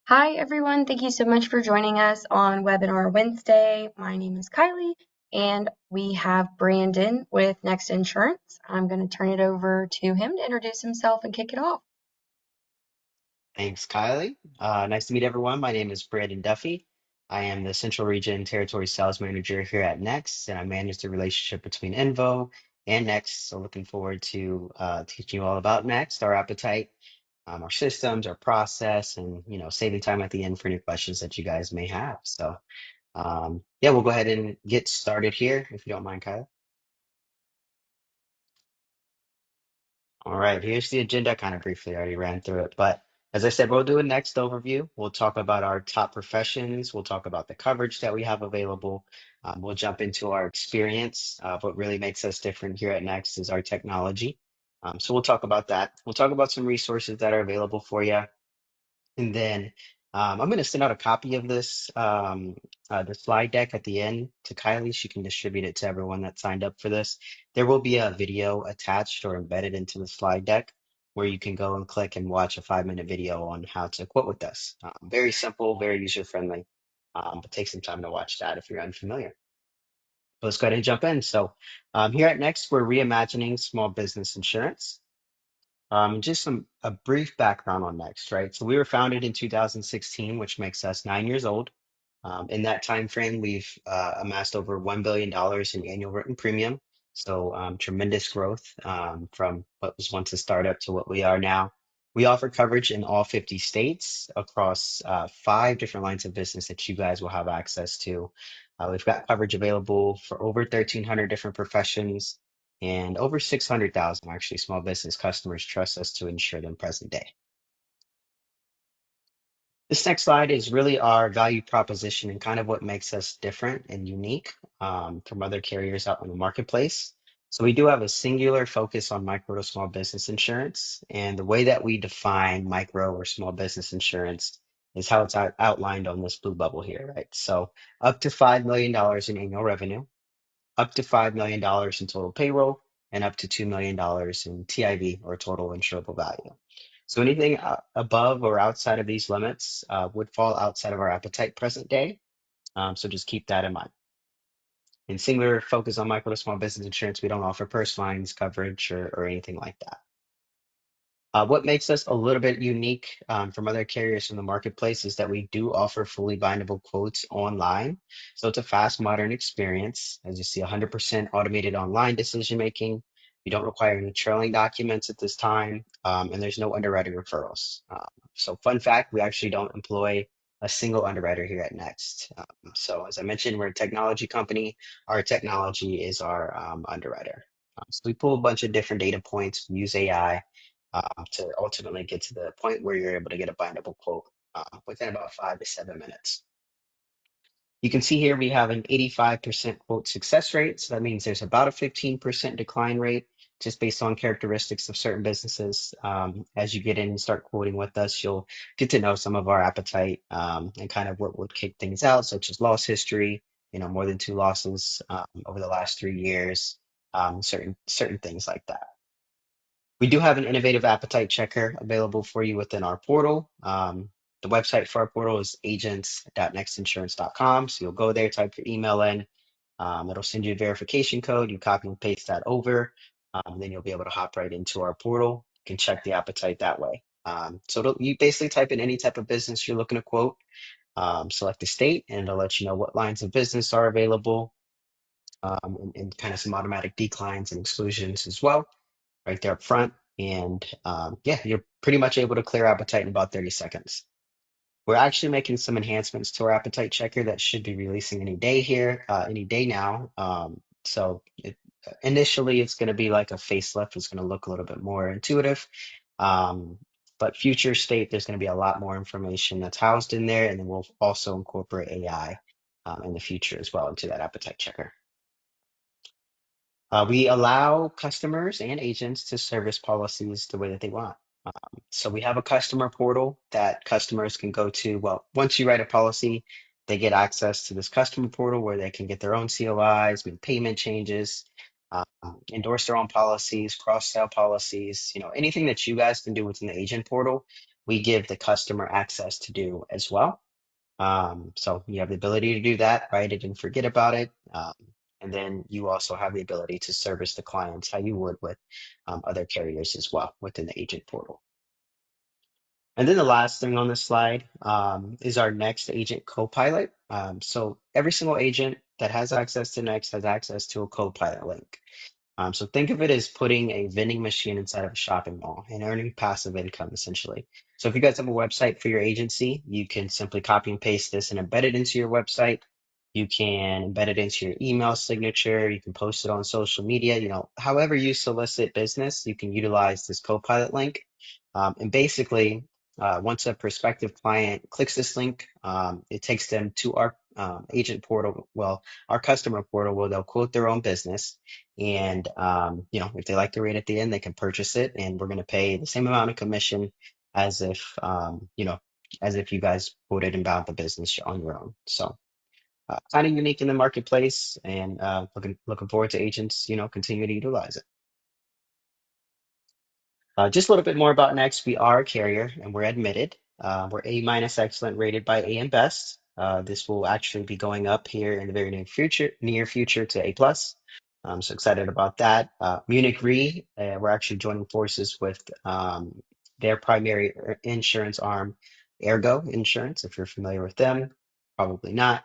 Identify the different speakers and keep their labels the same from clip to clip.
Speaker 1: Hi, everyone. Thank you so much for joining us on Webinar Wednesday. My name is Kylie, and we have Brandon with Next Insurance. I'm going to turn it over to him to introduce himself and kick it off.
Speaker 2: Thanks, Kylie. Nice to meet everyone. My name is Brandon Duffy. I am the Central Region Territory Sales Manager here at Next, and I manage the relationship between Invo and Next. So looking forward to teaching you all about Next, our appetite, our systems, our process, and saving time at the end for any questions that you guys may have. So yeah, we'll go ahead and get started here, if you don't mind, Kylie. All right, here's the agenda. I kind of briefly already ran through it, but as I said, we'll do a next overview. We'll talk about our top professions. We'll talk about the coverage that we have available. We'll jump into our experience. What really makes us different here at Next is our technology. So we'll talk about that. We'll talk about some resources that are available for you. And then I'm going to send out a copy of the slide deck at the end to Kylie. She can distribute it to everyone that signed up for this. There will be a video attached or embedded into the slide deck where you can go and click and watch a 5-minute video on how to quote with us. Very simple, very user friendly, but take some time to watch that if you're unfamiliar. Let's go ahead and jump in. So here at Next, we're reimagining small business insurance. Just a brief background on Next, right? So we were founded in 2016, which makes us 9 years old. In that time frame, we've amassed over $1 billion in annual written premium. So tremendous growth from what was once a startup to what we are now. We offer coverage in all 50 states across 5 different lines of business that you guys will have access to. We've got coverage available for over 1,300 different professions and over 600,000 actually small business customers trust us to insure them present day. This next slide is really our value proposition and kind of what makes us different and unique from other carriers out in the marketplace. So we do have a singular focus on micro to small business insurance. And the way that we define micro or small business insurance is how it's outlined on this blue bubble here, right? So up to $5 million in annual revenue, up to $5 million in total payroll, and up to $2 million in TIV or total insurable value. So anything above or outside of these limits would fall outside of our appetite present day. So just keep that in mind. In singular focus on micro to small business insurance, we don't offer personal lines coverage or anything like that. What makes us a little bit unique from other carriers in the marketplace is that we do offer fully bindable quotes online. So it's a fast, modern experience. As you see, 100% automated online decision making. You don't require any trailing documents at this time, and there's no underwriting referrals. So, fun fact, we actually don't employ a single underwriter here at Next. So, as I mentioned, we're a technology company. Our technology is our underwriter. So, we pull a bunch of different data points, use AI to ultimately get to the point where you're able to get a bindable quote within about 5 to 7 minutes. You can see here we have an 85% quote success rate. So that means there's about a 15% decline rate just based on characteristics of certain businesses. As you get in and start quoting with us, you'll get to know some of our appetite and kind of what would kick things out, such as loss history, more than 2 losses over the last 3 years, certain things like that. We do have an innovative appetite checker available for you within our portal. The website for our portal is agents.nextinsurance.com. So you'll go there, type your email in. It'll send you a verification code. You copy and paste that over. Then you'll be able to hop right into our portal. You can check the appetite that way. So you basically type in any type of business you're looking to quote, select the state, and it'll let you know what lines of business are available and kind of some automatic declines and exclusions as well right there up front. And yeah, you're pretty much able to clear appetite in about 30 seconds. We're actually making some enhancements to our appetite checker that should be releasing any day here, any day now. Initially, it's going to be like a facelift. It's going to look a little bit more intuitive. Um, but future state, there's going to be a lot more information that's housed in there. And then we'll also incorporate AI in the future as well into that appetite checker. We allow customers and agents to service policies the way that they want. So we have a customer portal that customers can go to. Well, once you write a policy, they get access to this customer portal where they can get their own COIs, make payment changes, endorse their own policies, cross-sell policies, anything that you guys can do within the agent portal. we give the customer access to do as well. So you have the ability to do that, write it and forget about it. And then you also have the ability to service the clients how you would with other carriers as well within the agent portal. And then the last thing on this slide is our Next Agent Copilot. So every single agent that has access to Next has access to a Copilot link. So think of it as putting a vending machine inside of a shopping mall and earning passive income essentially. So if you guys have a website for your agency, you can simply copy and paste this and embed it into your website. You can embed it into your email signature. You can post it on social media. However you solicit business, you can utilize this Copilot link. And basically, once a prospective client clicks this link, it takes them to our agent portal. Well, our customer portal where they'll quote their own business. And if they like the rate at the end, they can purchase it, and we're going to pay the same amount of commission as if as if you guys quoted and bound the business on your own. So kind of unique in the marketplace, and looking forward to agents continue to utilize it. Just a little bit more about Next. We are a carrier and we're admitted. We're A minus excellent rated by AM Best. This will actually be going up here in the very near future to A plus. I'm so excited about that. Munich Re, we're actually joining forces with their primary insurance arm, Ergo Insurance. If you're familiar with them, probably not.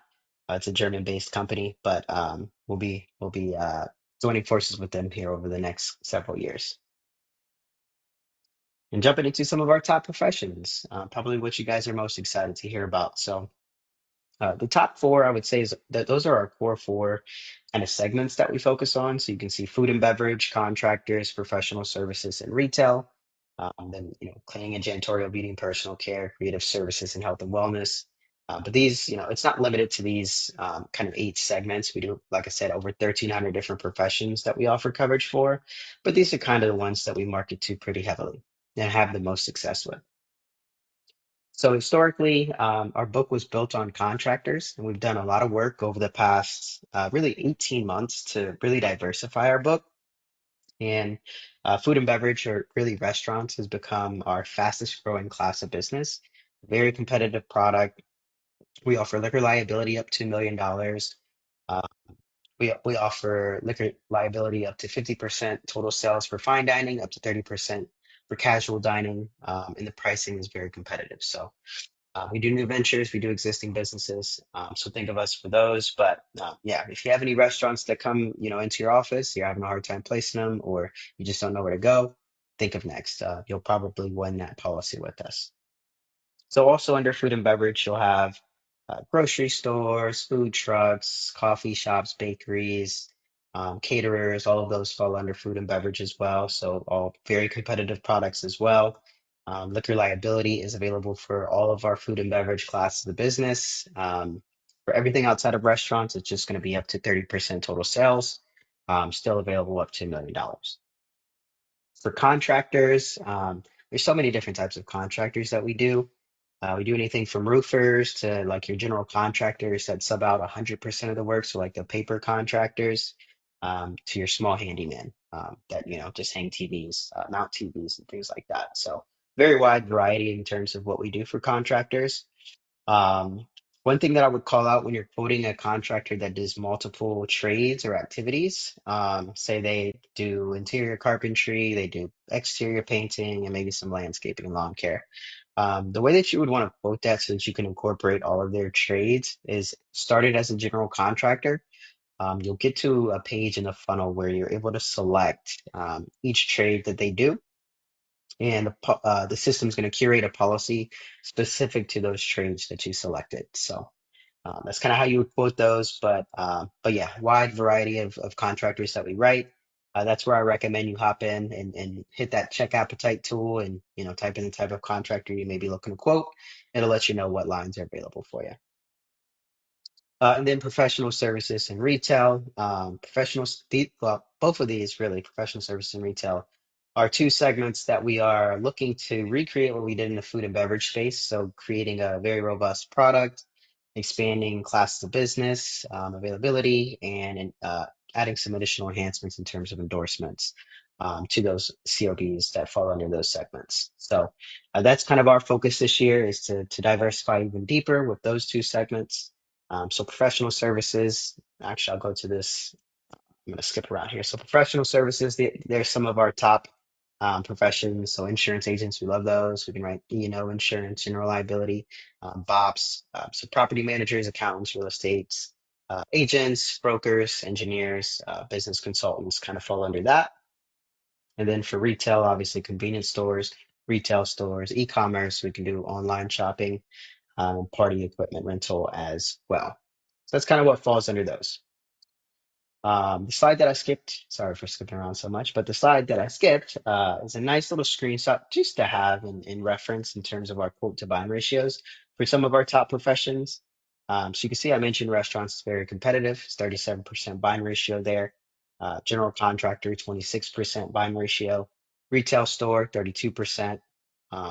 Speaker 2: It's a German-based company, but we'll be joining forces with them here over the next several years. And jumping into some of our top professions, probably what you guys are most excited to hear about. So the top four, I would say, is that those are our core four kind of segments that we focus on. So you can see food and beverage, contractors, professional services, and retail. Then cleaning and janitorial, beauty and personal care, creative services, and health and wellness. But these, it's not limited to these kind of eight segments. We do, like I said, over 1,300 different professions that we offer coverage for. But these are kind of the ones that we market to pretty heavily and have the most success with. So historically, our book was built on contractors, and we've done a lot of work over the past really 18 months to really diversify our book. And food and beverage, or really restaurants, has become our fastest growing class of business. Very competitive product. We offer liquor liability up to $1 million. Uh, we offer liquor liability up to 50% total sales for fine dining, up to 30% for casual dining, and the pricing is very competitive. So we do new ventures, we do existing businesses. So think of us for those. But yeah, if you have any restaurants that come, into your office, you're having a hard time placing them, or you just don't know where to go, think of Next. You'll probably win that policy with us. So also under food and beverage, you'll have grocery stores, food trucks, coffee shops, bakeries, caterers. All of those fall under food and beverage as well. So all very competitive products as well. Liquor liability is available for all of our food and beverage classes of business. For everything outside of restaurants, it's just going to be up to 30% total sales. Still available up to $1 million. For contractors, there's so many different types of contractors that we do. We do anything from roofers to like your general contractors that sub out 100% of the work, so like the paper contractors, to your small handyman that just hang TVs, mount TVs, and things like that. So very wide variety in terms of what we do for contractors. Um, One thing that I would call out when you're quoting a contractor that does multiple trades or activities, say they do interior carpentry, they do exterior painting, and maybe some landscaping and lawn care. The way that you would want to quote that so that you can incorporate all of their trades is started as a general contractor. You'll get to a page in the funnel where you're able to select each trade that they do, and the system's going to curate a policy specific to those trades that you selected. So that's kind of how you would quote those. But yeah, wide variety of contractors that we write. That's where I recommend you hop in and hit that check appetite tool and type in the type of contractor you may be looking to quote. It'll let you know what lines are available for you. And then professional services and retail. Well, both of these really, professional services and retail, are two segments that we are looking to recreate what we did in the food and beverage space. So creating a very robust product, expanding classes of business, availability, and adding some additional enhancements in terms of endorsements. to those COBs that fall under those segments. So that's kind of our focus this year is to diversify even deeper with those two segments. So professional services, actually, I'll go to this. I'm going to skip around here. So professional services, there's some of our top professions. So insurance agents, we love those. We can write E&O insurance, general liability, BOPs, so property managers, accountants, real estates, agents, brokers, engineers, business consultants kind of fall under that. And then for retail, obviously convenience stores, retail stores, e-commerce, we can do online shopping, party equipment rental as well. So that's kind of what falls under those. The slide that I skipped, sorry for skipping around so much, but the slide that I skipped is a nice little screenshot just to have in reference in terms of our quote to bind ratios for some of our top professions. So you can see I mentioned restaurants is very competitive, it's 37% bind ratio there. General contractor, 26% bind ratio. Retail store, 32%.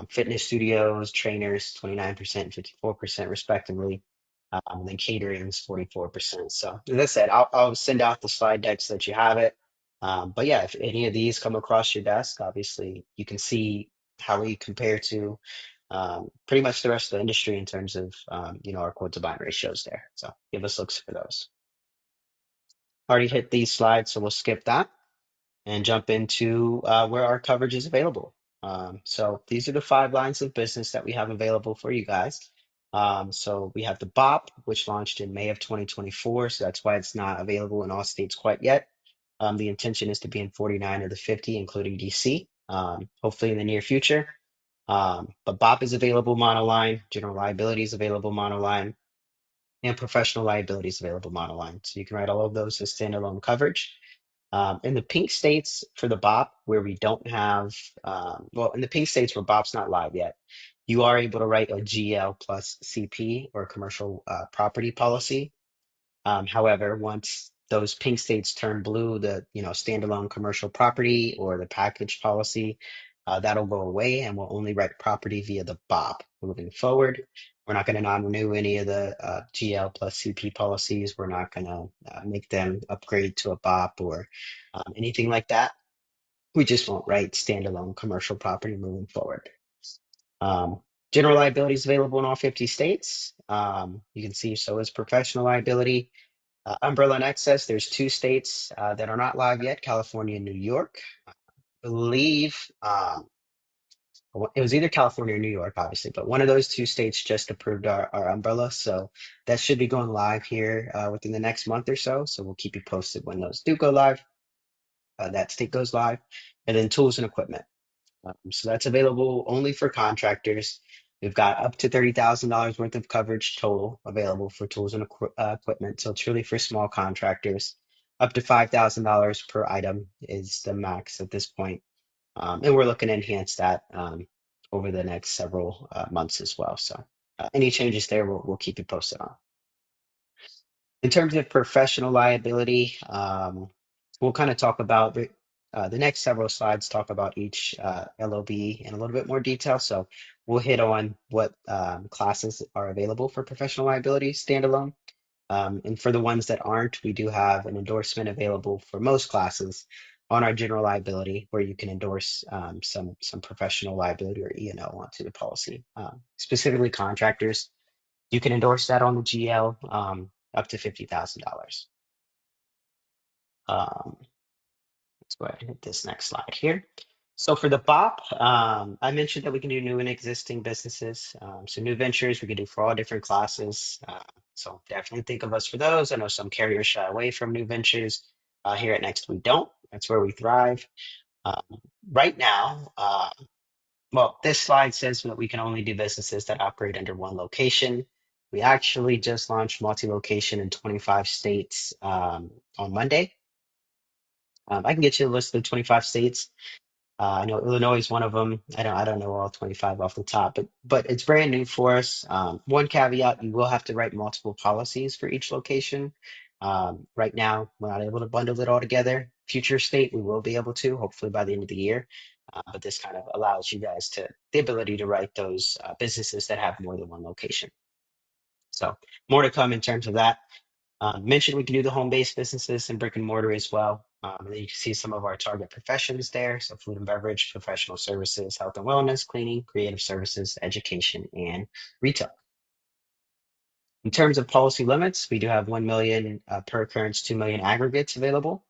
Speaker 2: Fitness studios, trainers, 29% and 54% respectively. And then catering is 44%. So as I said, I'll send out the slide deck so that you have it. But yeah, if any of these come across your desk, obviously you can see how we compare to pretty much the rest of the industry in terms of our quote to bind ratios there. So give us looks for those. Already hit these slides, so we'll skip that and jump into where our coverage is available. So these are the 5 lines of business that we have available for you guys. So we have the BOP, which launched in May of 2024. So that's why it's not available in all states quite yet. The intention is to be in 49 of the 50, including DC, hopefully in the near future. But BOP is available monoline, general liability is available monoline, and professional liability is available monoline. So you can write all of those as standalone coverage. In the pink states for the BOP, where we don't have, in the pink states where BOP's not live yet, you are able to write a GL plus CP or commercial property policy. However, once those pink states turn blue, the standalone commercial property or the package policy, that'll go away, and we'll only write property via the BOP moving forward. We're not going to non-renew any of the GL plus CP policies. We're not going to make them upgrade to a BOP or anything like that. We just won't write standalone commercial property moving forward. General liability is available in all 50 states. You can see so is professional liability. Umbrella and excess, there's 2 states that are not live yet, California and New York. I believe it was either California or New York, obviously, but one of those 2 states just approved our umbrella. So that should be going live here within the next month or so. So we'll keep you posted when those do go live. That state goes live. And then tools and equipment. So that's available only for contractors. We've got up to $30,000 worth of coverage total available for tools and equipment. So it's really for small contractors. Up to $5,000 per item is the max at this point. And we're looking to enhance that over the next several months as well. So any changes there, we'll keep you posted on. In terms of professional liability, we'll kind of talk about the next several slides, talk about each LOB in a little bit more detail. So we'll hit on what classes are available for professional liability standalone. And for the ones that aren't, we do have an endorsement available for most classes on our general liability, where you can endorse some professional liability or E&O onto the policy. Specifically contractors, you can endorse that on the GL up to $50,000. Let's go ahead and hit this next slide here. So for the BOP, I mentioned that we can do new and existing businesses. So new ventures, we can do for all different classes. So definitely think of us for those. I know some carriers shy away from new ventures. Here at Next, we don't. That's where we thrive. Right now, this slide says that we can only do businesses that operate under one location. We actually just launched multi-location in 25 states on Monday. I can get you a list of the 25 states. I know Illinois is one of them. I don't know all 25 off the top, but it's brand new for us. One caveat: you will have to write multiple policies for each location. Right now, we're not able to bundle it all together. Future state, we will be able to, hopefully by the end of the year. But this kind of allows you guys the ability to write those businesses that have more than one location. So more to come in terms of that. Mentioned we can do the home-based businesses and brick and mortar as well. And then you can see some of our target professions there. So food and beverage, professional services, health and wellness, cleaning, creative services, education, and retail. In terms of policy limits, we do have 1 million per occurrence, 2 million aggregates available.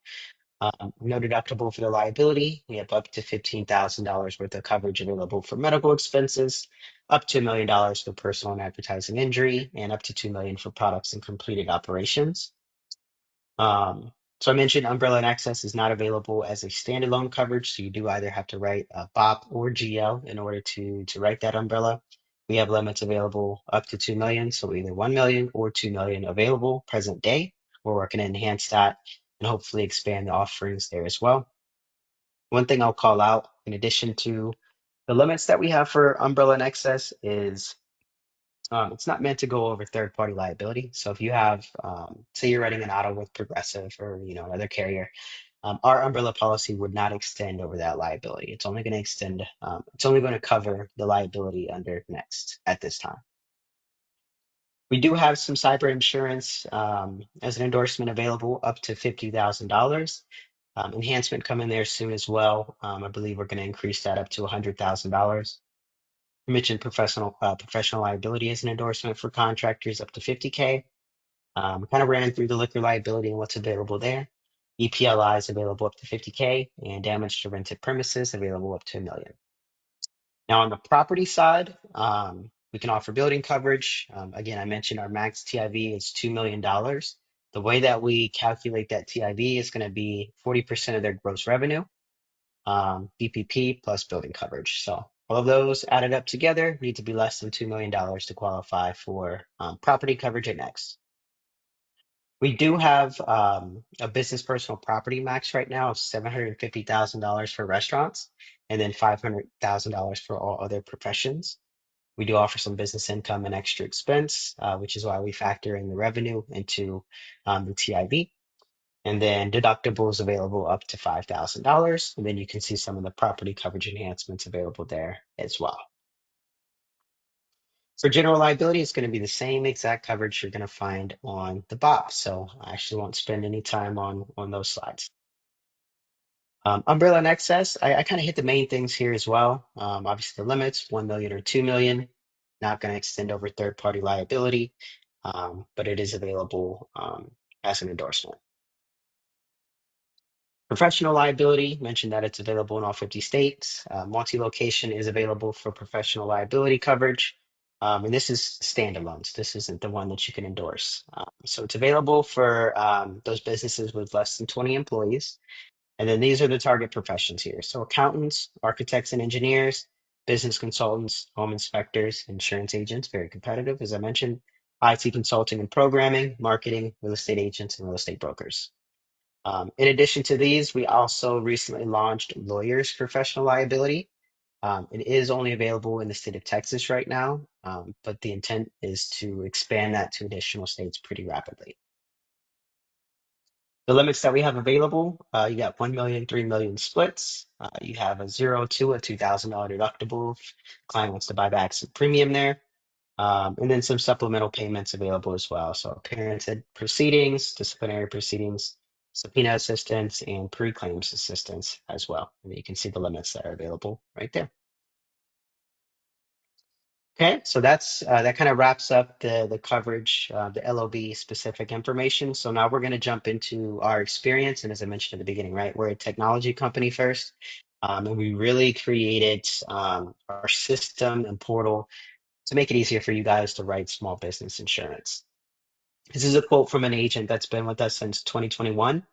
Speaker 2: No deductible for the liability. We have up to $15,000 worth of coverage available for medical expenses, up to $1 million for personal and advertising injury, and up to $2 million for products and completed operations. So I mentioned umbrella and excess is not available as a standalone coverage, so you do either have to write a BOP or GL in order to write that umbrella. We have limits available up to 2 million, so either 1 million or 2 million available present day. We're working to enhance that and hopefully expand the offerings there as well. One thing I'll call out in addition to the limits that we have for umbrella and excess is it's not meant to go over third party liability. So if you have, say you're writing an auto with Progressive or another carrier, our umbrella policy would not extend over that liability. It's only going to extend, it's only going to cover the liability under Next at this time. We do have some cyber insurance as an endorsement available up to $50,000. Enhancement coming there soon as well. I believe we're going to increase that up to $100,000. I mentioned professional liability as an endorsement for contractors up to 50K. Kind of ran through the liquor liability and what's available there. EPLI is available up to 50K, and damage to rented premises available up to $1 million. Now on the property side, we can offer building coverage. Again, I mentioned our max TIV is $2 million. The way that we calculate that TIV is going to be 40% of their gross revenue, BPP plus building coverage. So all of those added up together need to be less than $2 million to qualify for property coverage at Next. We do have a business personal property max right now of $750,000 for restaurants and then $500,000 for all other professions. We do offer some business income and extra expense, which is why we factor in the revenue into the TIV. And then deductibles available up to $5,000. And then you can see some of the property coverage enhancements available there as well. For general liability, it's going to be the same exact coverage you're going to find on the BOP. So I actually won't spend any time on those slides. Umbrella and excess, I kind of hit the main things here as well. Obviously the limits, 1 million or 2 million, not going to extend over third-party liability, but it is available as an endorsement. Professional liability, mentioned that it's available in all 50 states. Multi-location is available for professional liability coverage. And this is standalones. This isn't the one that you can endorse. So it's available for those businesses with less than 20 employees. And then these are the target professions here. So accountants, architects and engineers, business consultants, home inspectors, insurance agents, very competitive, as I mentioned, IT consulting and programming, marketing, real estate agents, and real estate brokers. In addition to these, we also recently launched lawyers professional liability. It is only available in the state of Texas right now, but the intent is to expand that to additional states pretty rapidly. The limits that we have available, you got 1 million, 3 million splits. You have a 0 to a $2,000 deductible. If the client wants to buy back some premium there. And then some supplemental payments available as well. So appearance at proceedings, disciplinary proceedings, subpoena assistance, and pre-claims assistance as well. And you can see the limits that are available right there. Okay, so that kind of wraps up the coverage, the LOB specific information. So now we're going to jump into our experience. And as I mentioned at the beginning, right, we're a technology company first, and we really created our system and portal to make it easier for you guys to write small business insurance. This is a quote from an agent that's been with us since 2021.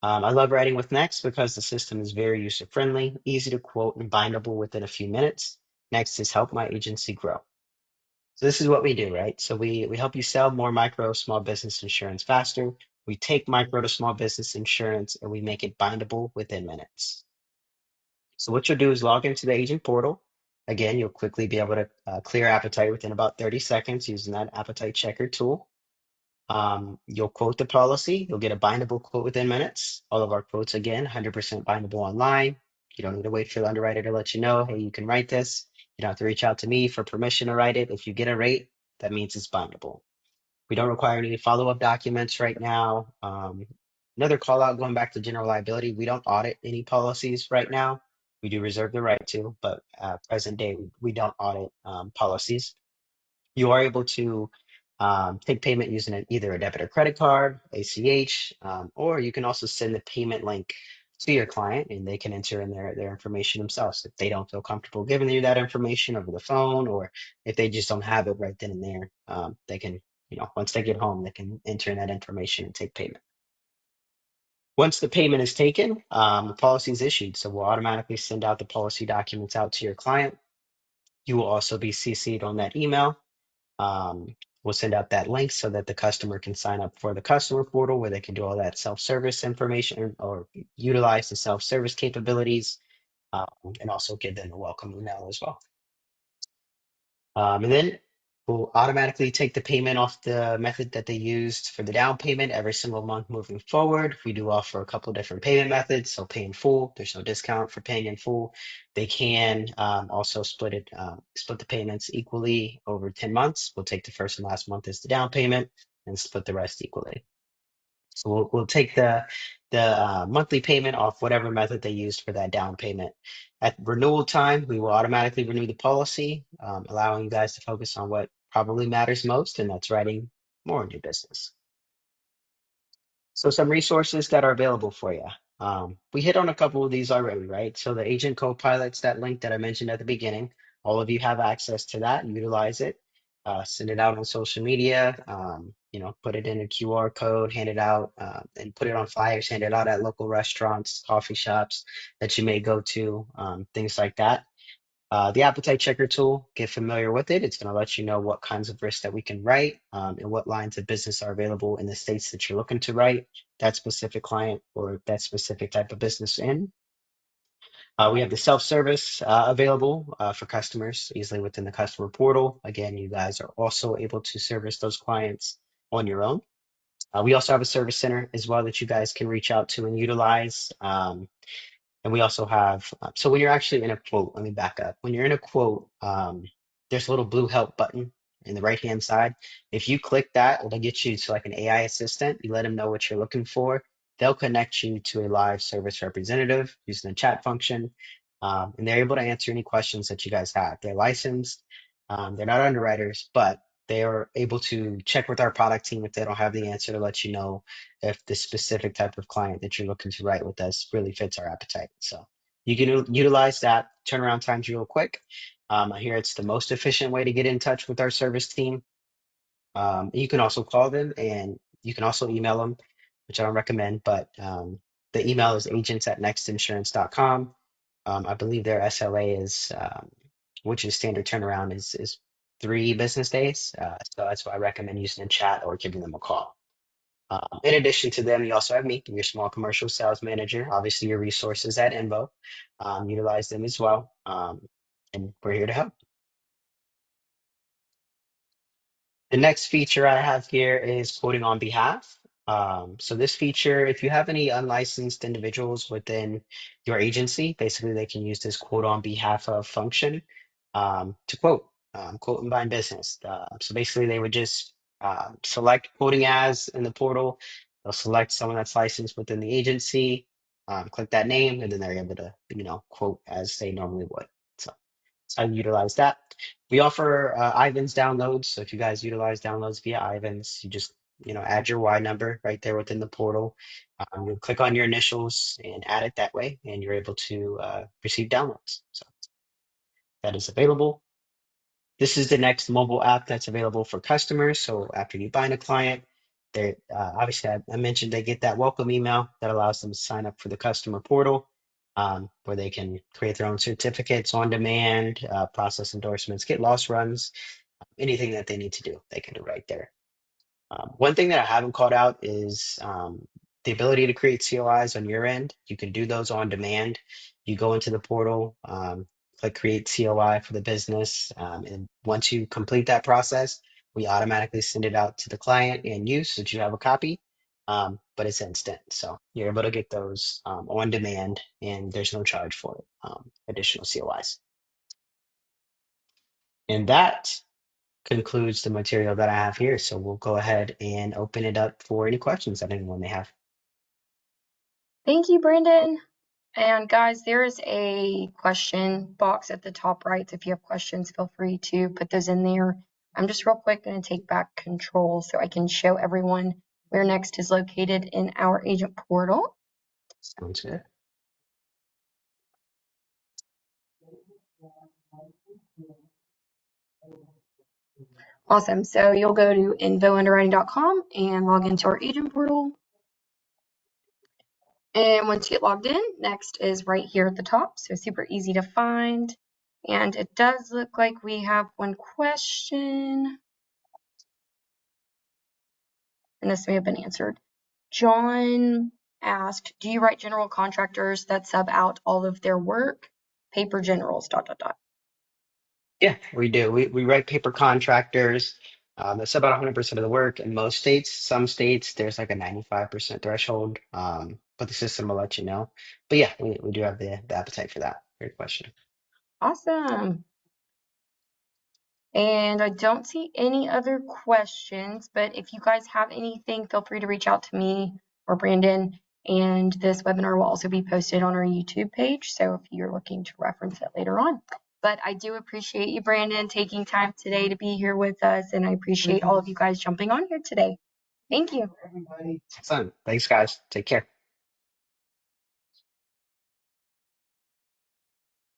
Speaker 2: I love writing with Next because the system is very user friendly, easy to quote, and bindable within a few minutes. Next has helped my agency grow. So this is what we do, right? So we help you sell more micro small business insurance faster. We take micro to small business insurance and we make it bindable within minutes. So what you'll do is log into the agent portal. Again, you'll quickly be able to clear appetite within about 30 seconds using that appetite checker tool. You'll quote the policy. You'll get a bindable quote within minutes. All of our quotes, again, 100% bindable online. You don't need to wait for the underwriter to let you know, hey, you can write this. You don't have to reach out to me for permission to write it. If you get a rate, that means it's bindable. We don't require any follow-up documents right now. Another call out going back to general liability, we don't audit any policies right now. We do reserve the right to, but present day, we don't audit policies. You are able to take payment using either a debit or credit card, ACH, or you can also send the payment link to your client and they can enter in their information themselves if they don't feel comfortable giving you that information over the phone, or if they just don't have it right then and there, they can, once they get home, they can enter in that information and take payment. Once the payment is taken, the policy is issued. So we'll automatically send out the policy documents out to your client. You will also be CC'd on that email. Um, we'll send out that link so that the customer can sign up for the customer portal where they can do all that self-service information or utilize the self-service capabilities, um, and also give them a welcome email as well. And then we'll automatically take the payment off the method that they used for the down payment every single month moving forward. We do offer a couple different payment methods. So pay in full, there's no discount for paying in full. They can also split the payments equally over 10 months. We'll take the first and last month as the down payment and split the rest equally. So we'll take the monthly payment off whatever method they used for that down payment. At renewal time, we will automatically renew the policy, allowing you guys to focus on what probably matters most, and that's writing more new business. So some resources that are available for you. We hit on a couple of these already, right? So the agent co-pilots, that link that I mentioned at the beginning, all of you have access to that. Utilize it. Send it out on social media. Put it in a QR code, hand it out, and put it on flyers. Hand it out at local restaurants, coffee shops that you may go to, things like that. The appetite checker tool, get familiar with it. It's going to let you know what kinds of risks that we can write, and what lines of business are available in the states that you're looking to write that specific client or that specific type of business in. We have the self-service available for customers easily within the customer portal. Again, you guys are also able to service those clients on your own. We also have a service center as well that you guys can reach out to and utilize. And we also have, so when you're actually in a quote, let me back up. When you're in a quote, there's a little blue help button in the right-hand side. If you click that, it'll get you to like an AI assistant. You let them know what you're looking for. They'll connect you to a live service representative using the chat function. And they're able to answer any questions that you guys have. They're licensed. They're not underwriters, but they are able to check with our product team if they don't have the answer to let you know if the specific type of client that you're looking to write with us really fits our appetite. So you can utilize that. Turnaround times real quick. I hear it's the most efficient way to get in touch with our service team. You can also call them and you can also email them, which I don't recommend, but the email is agents@nextinsurance.com. I believe their SLA is, which is standard turnaround, is 3 business days. So that's why I recommend using a chat or giving them a call. In addition to them, you also have me, your small commercial sales manager. Obviously, your resources at Invo. Utilize them as well. And we're here to help. The next feature I have here is quoting on behalf. So this feature, if you have any unlicensed individuals within your agency, basically they can use this quote on behalf of function to quote and bind business. So basically they would just select quoting as in the portal. They'll select someone that's licensed within the agency, click that name, and then they're able to, quote as they normally would. So that's how you utilize that. We offer Ivans downloads. So if you guys utilize downloads via Ivans, you just add your Y number right there within the portal. You'll click on your initials and add it that way, and you're able to receive downloads. So that is available. This is the next mobile app that's available for customers. So after you bind a client, they obviously I mentioned they get that welcome email that allows them to sign up for the customer portal, where they can create their own certificates on demand, process endorsements, get loss runs, anything that they need to do, they can do right there. One thing that I haven't called out is the ability to create COIs on your end. You can do those on demand. You go into the portal, click create COI for the business, and once you complete that process, we automatically send it out to the client and you so that you have a copy. But it's instant, so you're able to get those on demand, and there's no charge for it, additional COIs. And that concludes the material that I have here. So we'll go ahead and open it up for any questions that anyone may have.
Speaker 1: Thank you, Brandon. And guys, there is a question box at the top right. So if you have questions, feel free to put those in there. I'm just real quick going to take back control so I can show everyone where Next is located in our agent portal.
Speaker 2: Sounds good.
Speaker 1: Awesome. So you'll go to infounderwriting.com and log into our agent portal. And once you get logged in, Next is right here at the top. So super easy to find. And it does look like we have one question. And this may have been answered. John asked, do you write general contractors that sub out all of their work? Paper generals, ...
Speaker 2: Yeah, we do. We write paper contractors. That's about 100% of the work in most states. Some states, there's like a 95% threshold, but the system will let you know. But yeah, we do have the appetite for that. Great question.
Speaker 1: Awesome. And I don't see any other questions, but if you guys have anything, feel free to reach out to me or Brandon. And this webinar will also be posted on our YouTube page. So if you're looking to reference it later on. But I do appreciate you, Brandon, taking time today to be here with us. And I appreciate all of you guys jumping on here today. Thank you.
Speaker 2: Excellent. Thanks, guys. Take care.